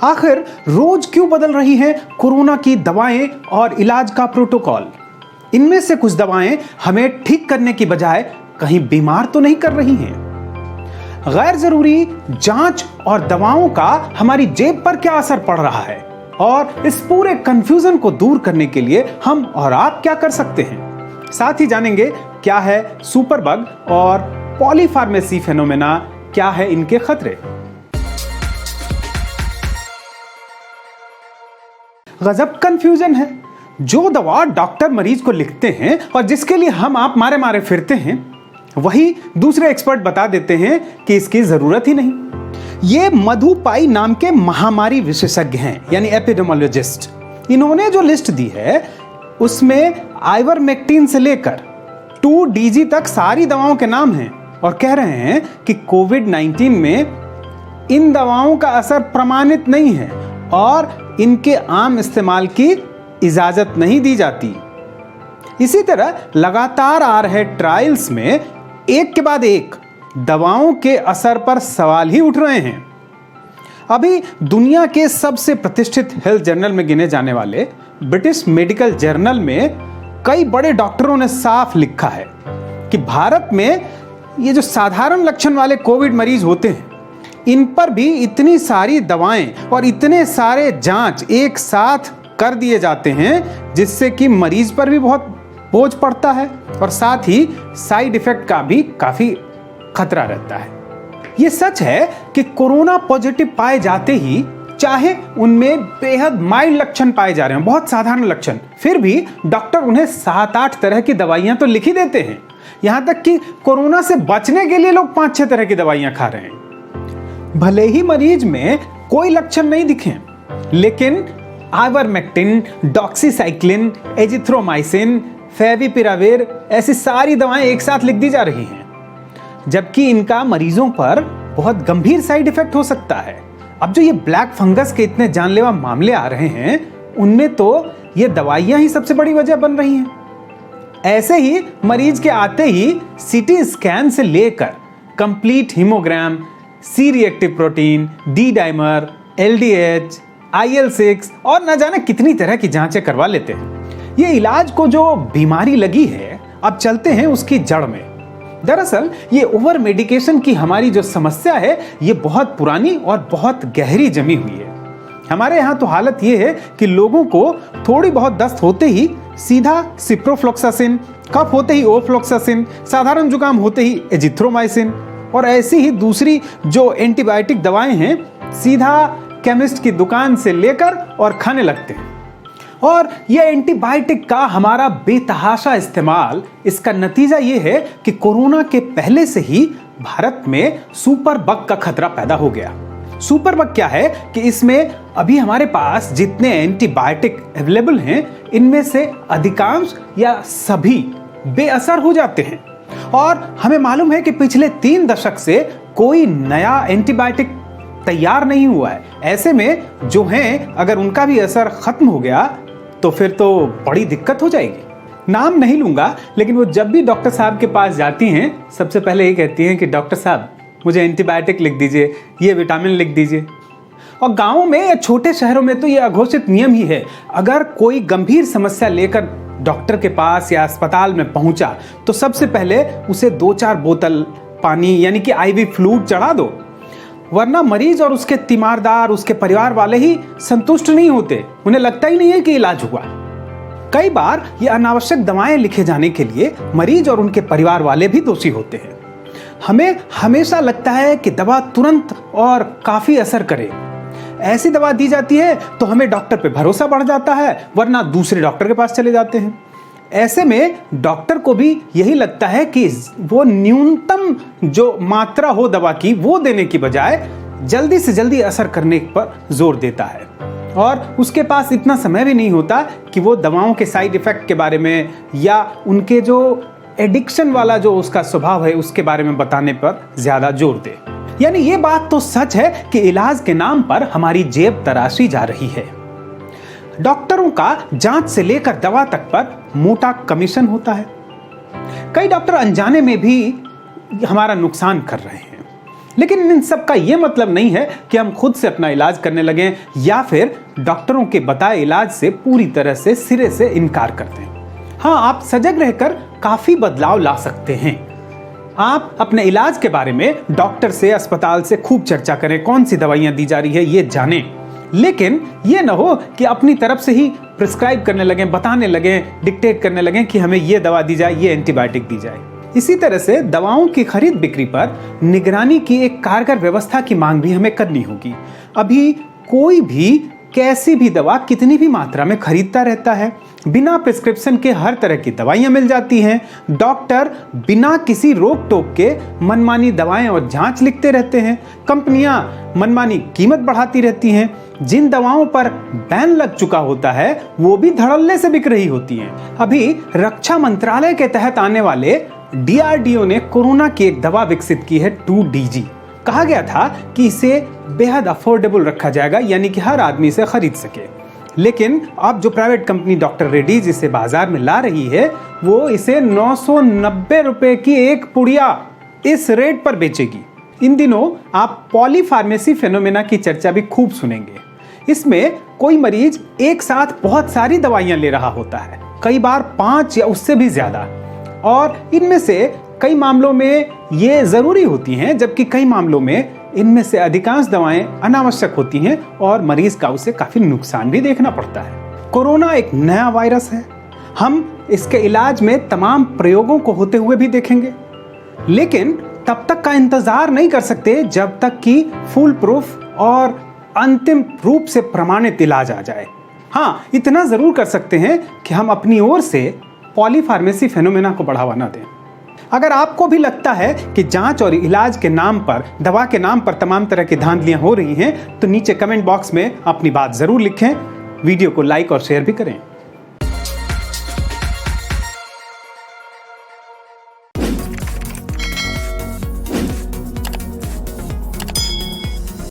आखिर रोज क्यों बदल रही हैं कोरोना की दवाएं और इलाज का प्रोटोकॉल? इनमें से कुछ दवाएं हमें ठीक करने की बजाय कहीं बीमार तो नहीं कर रही हैं? गैर जरूरी जांच और दवाओं का हमारी जेब पर क्या असर पड़ रहा है? और इस पूरे कंफ्यूजन को दूर करने के लिए हम और आप क्या कर सकते हैं? साथ ही जानेंगे क्या है सुपर बग और पॉलीफार्मेसी फेनोमेना, क्या है इनके खतरे। गजब कंफ्यूजन है। जो दवा डॉक्टर मरीज को लिखते हैं और जिसके लिए हम आप मारे मारे फिरते हैं, वही दूसरे एक्सपर्ट बता देते हैं कि इसकी जरूरत ही नहीं। ये मधु पाई नाम के महामारी विशेषज्ञ हैं, यानी एपिडेमियोलॉजिस्ट। इन्होंने जो लिस्ट दी है उसमें आइवरमेक्टिन से लेकर 2DG तक सारी दवाओं के नाम हैं और कह रहे हैं कि कोविड-19 में इन दवाओं का असर प्रमाणित नहीं है और इनके आम इस्तेमाल की इजाजत नहीं दी जाती। इसी तरह लगातार आ रहे ट्रायल्स में एक के बाद एक दवाओं के असर पर सवाल ही उठ रहे हैं। अभी दुनिया के सबसे प्रतिष्ठित हेल्थ जर्नल में गिने जाने वाले ब्रिटिश मेडिकल जर्नल में कई बड़े डॉक्टरों ने साफ लिखा है कि भारत में ये जो साधारण लक्षण वाले कोविड मरीज होते हैं, इन पर भी इतनी सारी दवाएं और इतने सारे जांच एक साथ कर दिए जाते हैं जिससे कि मरीज पर भी बहुत बोझ पड़ता है और साथ ही साइड इफेक्ट का भी काफी खतरा रहता है। ये सच है कि कोरोना पॉजिटिव पाए जाते ही, चाहे उनमें बेहद माइल्ड लक्षण पाए जा रहे हैं, बहुत साधारण लक्षण, फिर भी डॉक्टर उन्हें 7-8 तरह की दवाइयां तो लिख ही देते हैं। यहां तक कि कोरोना से बचने के लिए लोग 5-6 तरह की दवाइयां खा रहे हैं। भले ही मरीज में कोई लक्षण नहीं दिखे, लेकिन आइवरमेक्टिन, डॉक्सीसाइक्लिन, एजिथ्रोमाइसिन, फेविपिराविर ऐसी सारी दवाएं एक साथ लिख दी जा रही हैं, जबकि इनका मरीजों पर बहुत गंभीर साइड इफेक्ट हो सकता है। अब जो ये ब्लैक फंगस के इतने जानलेवा मामले आ रहे हैं, उनमें तो ये दवाइयां ही सबसे बड़ी वजह बन रही हैं। ऐसे ही मरीज के आते ही सीटी स्कैन से लेकर complete haemogram, C reactive protein, D dimer, LDH, IL-6 और न जाने कितनी तरह की जांचें करवा लेते हैं। ये इलाज को जो बीमारी लगी है, अब चलते हैं उसकी जड़ में। दरअसल ये ओवर मेडिकेशन की हमारी जो समस्या है, ये बहुत पुरानी और बहुत गहरी जमी हुई है। हमारे यहाँ तो हालत ये है कि लोगों को थोड़ी बहुत दस्त होते ही सीधा सिप्रोफ्लोक्सासिन, कफ होते ही ओफ्लोक्सासिन, साधारण जुकाम होते ही एजिथ्रोमाइसिन और ऐसी ही दूसरी जो एंटीबायोटिक दवाएं हैं सीधा केमिस्ट की दुकान से लेकर और खाने लगते हैं। और यह एंटीबायोटिक का हमारा बेतहाशा इस्तेमाल, इसका नतीजा यह है कि कोरोना के पहले से ही भारत में सुपर बग का खतरा पैदा हो गया। सुपर बग क्या है कि इसमें अभी हमारे पास जितने एंटीबायोटिक अवेलेबल हैं, इनमें से अधिकांश या सभी बेअसर हो जाते हैं और हमें मालूम है कि पिछले 3 दशक से कोई नया एंटीबायोटिक तैयार नहीं हुआ है। ऐसे में जो हैं, अगर उनका भी असर खत्म हो गया तो फिर तो बड़ी दिक्कत हो जाएगी। नाम नहीं लूंगा, लेकिन वो जब भी डॉक्टर साहब के पास जाती हैं, सबसे पहले ये कहती हैं कि डॉक्टर साहब मुझे एंटीबायोटिक लिख दीजिए, ये विटामिन लिख दीजिए। और गाँव में या छोटे शहरों में तो ये अघोषित नियम ही है, अगर कोई गंभीर समस्या लेकर डॉक्टर के पास या अस्पताल में पहुंचा तो सबसे पहले उसे 2-4 बोतल पानी यानी कि IV फ्लूइड चढ़ा दो, वरना मरीज और उसके तीमारदार, उसके परिवार वाले ही संतुष्ट नहीं होते, उन्हें लगता ही नहीं है कि इलाज हुआ। कई बार ये अनावश्यक दवाएं लिखे जाने के लिए मरीज और उनके परिवार वाले भी दोषी होते हैं। हमें हमेशा लगता है कि दवा तुरंत और काफी असर करे, ऐसी दवा दी जाती है तो हमें डॉक्टर पे भरोसा बढ़ जाता है, वरना दूसरे डॉक्टर के पास चले जाते हैं। ऐसे में डॉक्टर को भी यही लगता है कि वो न्यूनतम जो मात्रा हो दवा की वो देने की बजाय जल्दी से जल्दी असर करने पर जोर देता है और उसके पास इतना समय भी नहीं होता कि वो दवाओं के साइड इफेक्ट के बारे में या उनके जो एडिक्शन वाला जो उसका स्वभाव है उसके बारे में बताने पर ज्यादा जोर दे। यानी ये बात तो सच है कि इलाज के नाम पर हमारी जेब तराशी जा रही है। डॉक्टरों का जांच से लेकर दवा तक पर मोटा कमीशन होता है। कई डॉक्टर अनजाने में भी हमारा नुकसान कर रहे हैं। लेकिन इन सब का यह मतलब नहीं है कि हम खुद से अपना इलाज करने लगें या फिर डॉक्टरों के बताए इलाज से पूरी तरह से सिरे से इनकार कर दें। हाँ, आप सजग रहकर काफी बदलाव ला सकते हैं। आप अपने इलाज के बारे में डॉक्टर से, अस्पताल से खूब चर्चा करें, कौन सी दवाइयां दी जा रही है ये जानें। लेकिन ये ना हो कि अपनी तरफ से ही प्रिस्क्राइब करने लगें, बताने लगें, डिक्टेट करने लगें कि हमें ये दवा दी जाए, ये एंटीबायोटिक दी जाए। इसी तरह से दवाओं की खरीद बिक्री पर निगरानी की एक कारगर व्यवस्था की मांग भी हमें करनी होगी। अभी कोई भी कैसी भी दवा कितनी भी मात्रा में खरीदता रहता है। बिना प्रिस्क्रिप्शन के हर तरह की दवाइयां मिल जाती हैं। डॉक्टर बिना किसी रोक टोक के मनमानी दवाएं और जांच लिखते रहते हैं। कंपनियां मनमानी कीमत बढ़ाती रहती हैं। जिन दवाओं पर बैन लग चुका होता है वो भी धड़ल्ले से बिक रही होती हैं। अभी रक्षा मंत्रालय के तहत आने वाले DRDO ने कोरोना की एक दवा विकसित की है 2DG। कहा गया था कि इसे बेहद अफोर्डेबल रखा जाएगा, यानी कि हर आदमी इसे खरीद सके। लेकिन अब जो प्राइवेट कंपनी डॉक्टर रेड्डीज इसे बाजार में ला रही है वो इसे 990 रुपए की एक पुड़िया इस रेट पर बेचेगी। इन दिनों आप पॉलीफार्मेसी फेनोमेना की चर्चा भी खूब सुनेंगे। इसमें कोई मरीज एक साथ बहुत सारी दवाइयां ले रहा होता है, कई बार 5 या उससे भी ज्यादा, और इनमें से कई मामलों में ये जरूरी होती हैं, जबकि कई मामलों में इनमें से अधिकांश दवाएं अनावश्यक होती हैं और मरीज का उसे काफी नुकसान भी देखना पड़ता है। कोरोना एक नया वायरस है। हम इसके इलाज में तमाम प्रयोगों को होते हुए भी देखेंगे, लेकिन तब तक का इंतजार नहीं कर सकते जब तक कि फुल प्रूफ और अंतिम रूप से प्रमाणित इलाज आ जाए। हाँ, इतना जरूर कर सकते हैं कि हम अपनी ओर से पॉलीफार्मेसी फेनोमेना को बढ़ावा न दें। अगर आपको भी लगता है कि जांच और इलाज के नाम पर, दवा के नाम पर तमाम तरह की धांधलियां हो रही हैं, तो नीचे कमेंट बॉक्स में अपनी बात जरूर लिखें। वीडियो को लाइक और शेयर भी करें।